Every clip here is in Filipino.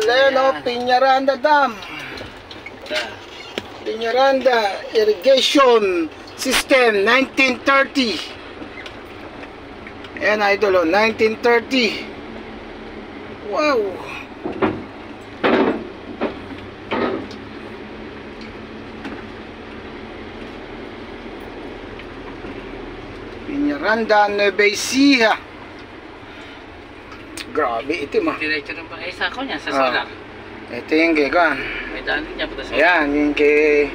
Ayan o, Peñaranda Dam. Peñaranda Irrigation System, 1930. Ayan, idol o, 1930. Wow. Peñaranda Nueva Ecija. Grabe itim ah. Diretso rin ba? Eh, sako niya, sa solar. Ito yung gigan. May daanin niya, puta solar. Ayan, yung kay...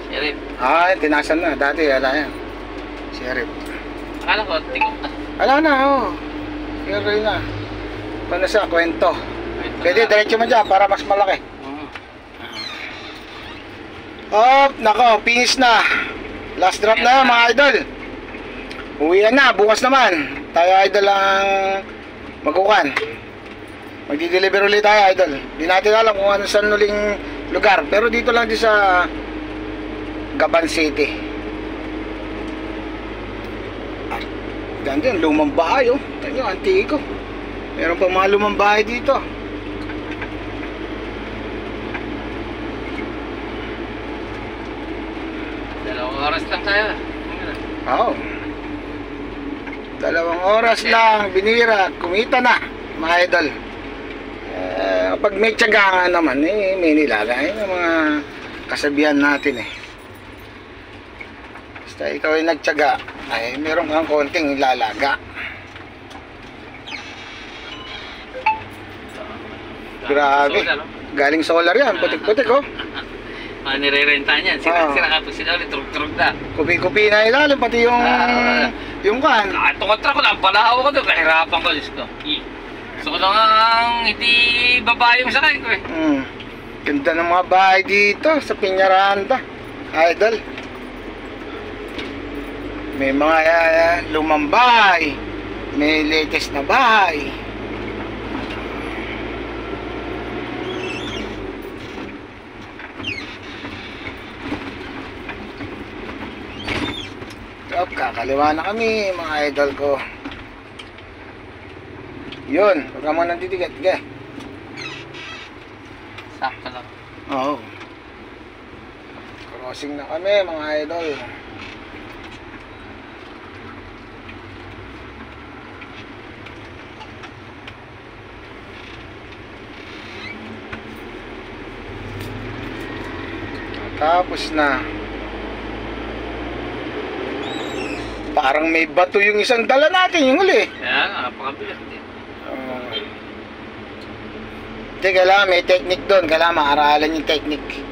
Sheriff. Tinasan na. Dati, wala yan. Sheriff. Akala ko, tingok na. Wala na, Pero na. Paano sa kwento? Pwede, diretso mo dyan para mas malaki. Nako, finish na. Last drop na mga idol. Uwian na, bukas naman. Tayo idol ang magkukan. Magdi-deliver ulit tayo idol. Hindi natin alam kung ano saan uling lugar. Pero dito lang din sa Gaban City. Ganda yung lumang bahay oh. Ito yung antiko. Meron pa mga lumang bahay dito. Dalawang oras lang tayo. Oo. 2 oras lang, binira, kumita na, mga idol. Pag may tiyaga nga naman, may nilalay ng mga kasabihan natin Basta ikaw ay nagtiyaga, ay meron kang konting ilalaga. Grabe. Galing solar yan, putik-putik oh. Nire-renta niyan. Sinakapos sila ulit, trug-trug na. Kupi-kupi na ilalim, pati yung kan. Tungotra ko lang, palahaw ko doon, kahirapan ko, Diyos ko. Gusto ko lang hindi babae yung sakay ko Ganda ng mga bahay dito sa Peñaranda, idol. May mga lumang bahay, may latest na bahay. Kakaliwa na kami mga idol ko. Yun, huwag ka muna nandidigat. Sakto lang. Oo. Crossing na kami mga idol. Tapos na. Parang may bato yung isang dala natin, yung uli. Kaya, napakabigat din. Hindi, kailangan may technique doon. Kailangan maaralan yung technique.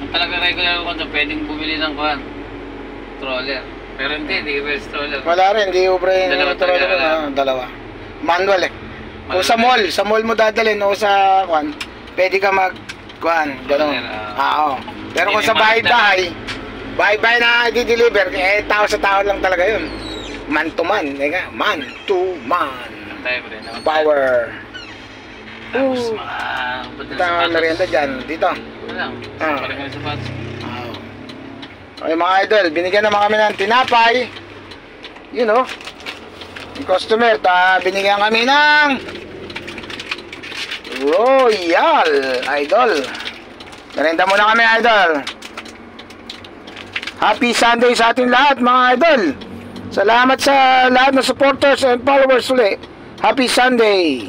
Ang talaga regular ko doon, pwedeng bumili ng stroller. Pero hindi pwede stroller. Wala rin, hindi ubra yung stroller. Dalawa. Manual Kung sa mall mo dadalhin o sa pwede ka gano'n. Oo. Pero kung sa bahay-bahay na i-deliver, tao sa tao lang talaga yun. Man to man, man to man. Power. Tapos Ito ang merienda dyan, dito. Wala. Parang yung sapatos. Okay mga idol, binigyan naman kami ng tinapay. You know, yung customer, binigyan kami ng Royal, idol. Merienda muna kami, idol. Happy Sunday sa ating lahat mga idol. Salamat sa lahat ng supporters and followers ulit. Happy Sunday.